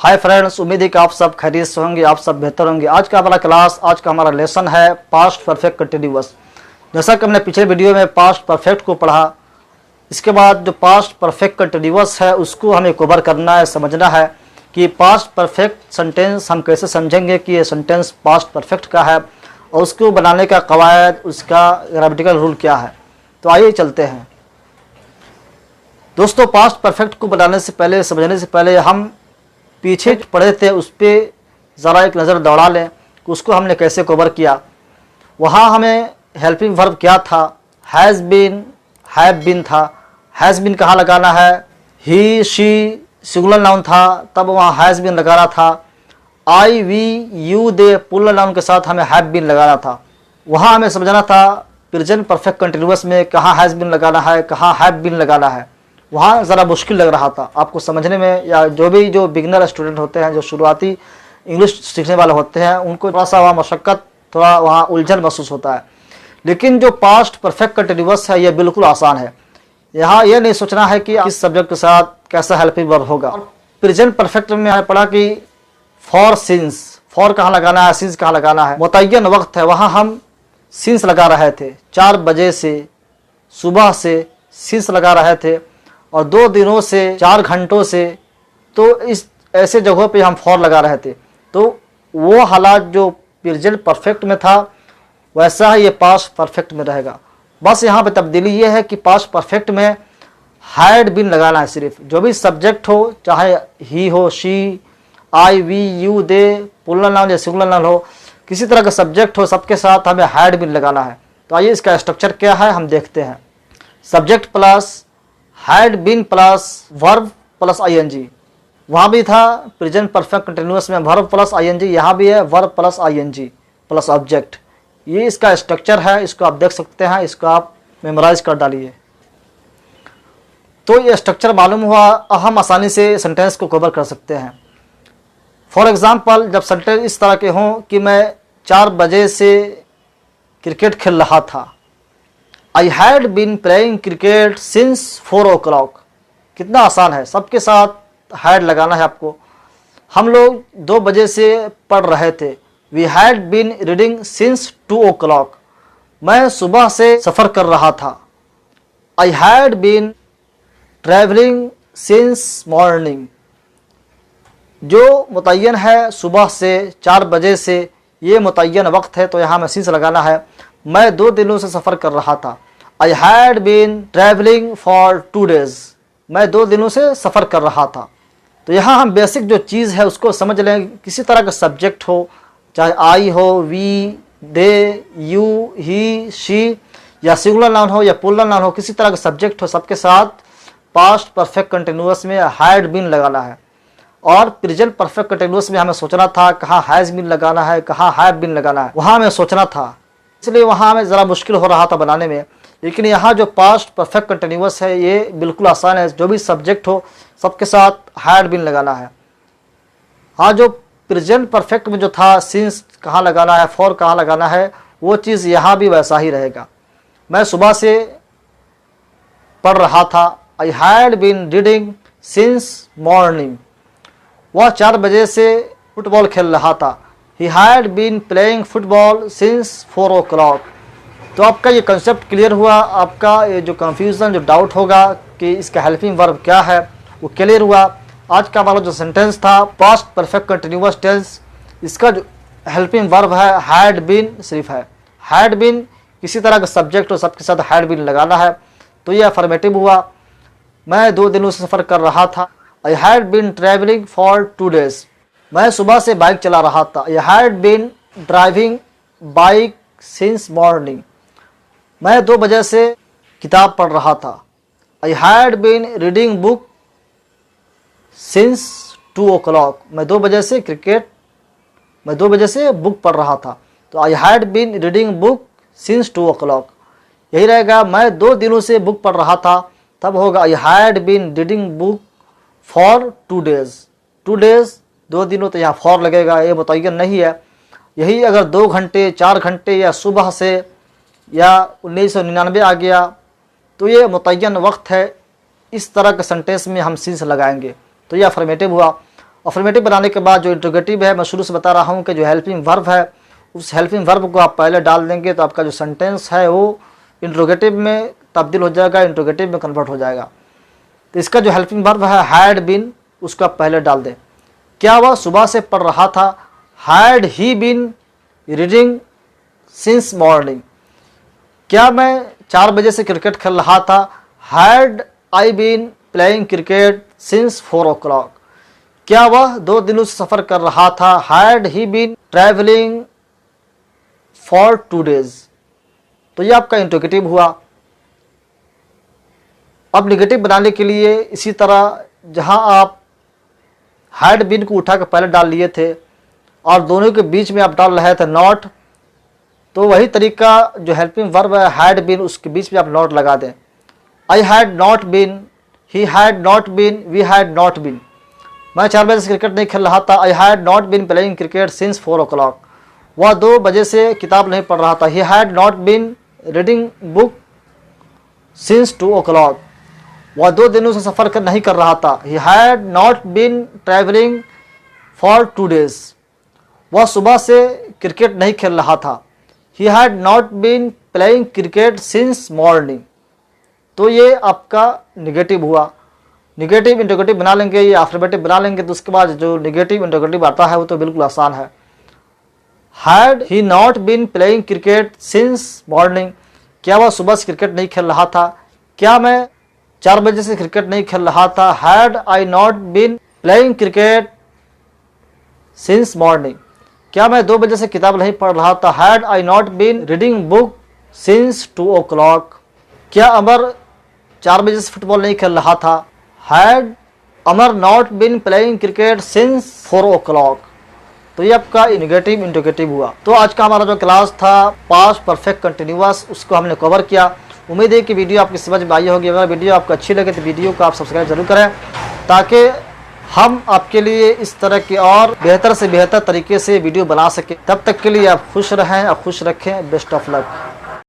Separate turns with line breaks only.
Hi friends, उम्मीद है कि आप सब खैरियत से होंगे, आप सब बेहतर होंगे। आज का हमारा क्लास, आज का हमारा लेसन है पास्ट परफेक्ट कंटिन्यूअस। जैसा कि हमने पिछले वीडियो में पास्ट परफेक्ट को पढ़ा, इसके बाद जो पास्ट परफेक्ट कंटिन्यूअस है उसको हमें कवर करना है, समझना है कि पास्ट परफेक्ट सेंटेंस हम कैसे समझेंगे कि ये सेंटेंस पास्ट परफेक्ट का है और उसको बनाने का कवायद, उसका ग्रामेटिकल रूल क्या है। तो आइए चलते हैं दोस्तों। पास्ट परफेक्ट को बनाने से पहले, समझने से पहले हम पीछे पढ़े थे उस पर ज़रा एक नज़र दौड़ा लें कि उसको हमने कैसे कवर किया। वहाँ हमें हेल्पिंग वर्ब क्या था, हैज़ बीन, हैव बीन था। हैज़ बीन कहाँ लगाना है, ही शी सिंगुलर नाउन था, तब वहाँ हैज़ बीन लगाना था। I we you they plural noun के साथ हमें हैव बीन लगाना था। वहाँ हमें समझना था प्रेजेंट परफेक्ट कंटिन्यूअस में कहाँ हैज़ बीन लगाना है, कहाँ हैव बीन लगाना है। वहाँ ज़रा मुश्किल लग रहा था आपको समझने में, या जो बिगनर स्टूडेंट होते हैं, जो शुरुआती इंग्लिश सीखने वाले होते हैं, उनको थोड़ा सा वहाँ मशक्क़त, थोड़ा वहाँ उलझन महसूस होता है। लेकिन जो पास्ट परफेक्ट कंटिन्यूअस है ये बिल्कुल आसान है। यहाँ ये नहीं सोचना है कि किस सब्जेक्ट के साथ कैसा हेल्पिंग वर्ब होगा। प्रेजेंट परफेक्ट में हमें पढ़ा कि फॉर सिंस, फॉर कहाँ लगाना है, सिंस कहाँ लगाना है। मुतय्यन वक्त है, वहाँ हम सिंस लगा रहे थे। 4 बजे से, सुबह से सिंस लगा रहे थे, और 2 दिनों से, 4 घंटों से, तो इस ऐसे जगहों पे हम फॉर लगा रहे थे। तो वो हालात जो प्रेजेंट परफेक्ट में था वैसा ही ये पास्ट परफेक्ट में रहेगा। बस यहाँ पे तब्दीली ये है कि पास्ट परफेक्ट में हैड बीन लगाना है। सिर्फ जो भी सब्जेक्ट हो, चाहे ही हो, she, I we you they, plural noun या सिंगुलर नाउन हो, किसी तरह का सब्जेक्ट हो, सबके साथ हमें हैड बीन लगाना है। तो आइए इसका स्ट्रक्चर क्या है हम देखते हैं। Subject plus had been plus verb plus ING. वहाँ भी था प्रेजेंट परफेक्ट कंटिन्यूअस में वर्ब प्लस आईएनजी, यहाँ भी है verb plus ING plus object. ये इसका स्ट्रक्चर है, इसको आप देख सकते हैं, इसको आप मेमोराइज कर डालिए। तो ये स्ट्रक्चर मालूम हुआ, हम आसानी से सेंटेंस को कवर कर सकते हैं। फॉर एग्जाम्पल, जब सेंटेंस इस तरह के हों कि मैं 4 बजे से क्रिकेट खेल रहा था। I had been playing cricket since 4 o'clock। कितना आसान है, सबके साथ had लगाना है आपको। हम लोग 2 बजे से पढ़ रहे थे। We had been reading since 2 o'clock। मैं सुबह से सफ़र कर रहा था। I had been traveling since morning। जो मुतय्यन है सुबह से, 4 बजे से, ये मुतय्यन वक्त है, तो यहाँ में since लगाना है। मैं 2 दिनों से सफ़र कर रहा था। I had been traveling for 2 days। मैं 2 दिनों से सफ़र कर रहा था। तो यहाँ हम बेसिक जो चीज़ है उसको समझ लें। किसी तरह का सब्जेक्ट हो, चाहे आई हो, we, they, you, he, she, या सिंगुलर नाउन हो या प्लूरल नाउन हो, किसी तरह का सब्जेक्ट हो, सबके साथ पास्ट परफेक्ट कंटिन्यूअस में हैड बीन लगाना है। और प्रेजेंट परफेक्ट कंटिन्यूअस में हमें सोचना था कहाँ हैज़ बीन लगाना है, कहाँ हैव बीन लगाना है, वहाँ हमें सोचना था। इसलिए वहाँ हमें ज़रा मुश्किल हो रहा था बनाने में। लेकिन यहाँ जो पास्ट परफेक्ट कंटिन्यूअस है ये बिल्कुल आसान है। जो भी सब्जेक्ट हो सबके साथ हैड बीन लगाना है। हाँ, जो प्रेजेंट परफेक्ट में जो था सिंस कहाँ लगाना है, फॉर कहाँ लगाना है, वो चीज़ यहाँ भी वैसा ही रहेगा। मैं सुबह से पढ़ रहा था। I had been reading since morning. वह 4 बजे से फुटबॉल खेल रहा था। He had been playing football since 4 o'clock। तो आपका ये कंसेप्ट क्लियर हुआ। आपका ये जो कंफ्यूजन, जो डाउट होगा कि इसका हेल्पिंग वर्ब क्या है, वो क्लियर हुआ। आज का हमारा जो सेंटेंस था पास्ट परफेक्ट कंटिन्यूअस टेंस, इसका जो हेल्पिंग वर्ब है हैड बीन सिर्फ है। हैड बीन किसी तरह का सब्जेक्ट हो, सबके साथ हैड बीन लगाना है। तो ये अफर्मेटिव हुआ। मैं 2 दिनों से सफ़र कर रहा था। I had been travelling for 2 days। मैं सुबह से बाइक चला रहा था। I had been driving bike since morning. मैं 2 बजे से किताब पढ़ रहा था। I had been reading book since 2 o'clock। मैं 2 बजे से बुक पढ़ रहा था। तो I had been reading book since 2 o'clock। यही रहेगा। मैं 2 दिनों से बुक पढ़ रहा था, तब होगा I had been reading book for 2 days। 2 days 2 दिनों, तो यहाँ फॉर लगेगा, ये मुतय्यन नहीं है। यही अगर 2 घंटे, 4 घंटे या सुबह से या 1999 आ गया तो ये मुतय्यन वक्त है। इस तरह के सेंटेंस में हम सिंस लगाएंगे। तो ये अफर्मेटिव हुआ। अफर्मेटिव बनाने के बाद जो इंट्रोगेटिव है, मैं शुरू से बता रहा हूँ कि जो हेल्पिंग वर्ब है, उस हेल्पिंग वर्ब को आप पहले डाल देंगे तो आपका जो सेंटेंस है वो इंट्रोगेटिव में तब्दील हो जाएगा, इंट्रोगेटिव में कन्वर्ट हो जाएगा। तो इसका जो हेल्पिंग वर्ब है हैड बीन, उसको आप पहले डाल दें। क्या वह सुबह से पढ़ रहा था? Had he been reading since morning. क्या मैं 4 बजे से क्रिकेट खेल रहा था? Had I been playing cricket since 4 o'clock। क्या वह 2 दिनों से सफ़र कर रहा था? Had he been travelling for 2 days। तो ये आपका इंट्रोगेटिव हुआ। अब नेगेटिव बनाने के लिए इसी तरह जहां आप हैड बीन को उठा कर पहले डाल लिए थे और दोनों के बीच में आप डाल रहे थे नॉट, तो वही तरीका जो हेल्पिंग वर्ब है हैड बीन, उसके बीच में आप नॉट लगा दें। I had not been, he had not been, we had not been. मैं 4 बजे से क्रिकेट नहीं खेल रहा था। I had not been playing cricket since 4 o'clock। वह 2 बजे से किताब नहीं पढ़ रहा था। He had not been reading book since 2 o'clock। वह 2 दिनों से सफ़र नहीं कर रहा था। He had not been travelling for 2 days। वह सुबह से क्रिकेट नहीं खेल रहा था। He had not been playing cricket since morning. तो ये आपका निगेटिव हुआ। निगेटिव इंट्रोगेटिव बना लेंगे या अफर्मेटिव बना लेंगे तो उसके बाद जो निगेटिव इंट्रोगेटिव आता है वो तो बिल्कुल आसान है। Had he not been playing cricket since morning. क्या वह सुबह से क्रिकेट नहीं खेल रहा था? क्या मैं 4 बजे से क्रिकेट नहीं खेल रहा था? Had I not been playing cricket since morning. क्या मैं 2 बजे से किताब नहीं पढ़ रहा था? Had I not been reading book since 2 o'clock। क्या अमर 4 बजे से फुटबॉल नहीं खेल रहा था? Had Amar not been playing cricket since 4 o'clock। तो ये आपका नेगेटिव इंट्रोगेटिव हुआ। तो आज का हमारा जो क्लास था पास्ट परफेक्ट कंटिन्यूअस, उसको हमने कवर किया। उम्मीद है कि वीडियो आपकी समझ में आई होगी। अगर वीडियो आपको अच्छी लगे तो वीडियो को आप सब्सक्राइब जरूर करें ताकि हम आपके लिए इस तरह के और बेहतर से बेहतर तरीके से वीडियो बना सकें। तब तक के लिए आप खुश रहें और खुश रखें। Best of luck.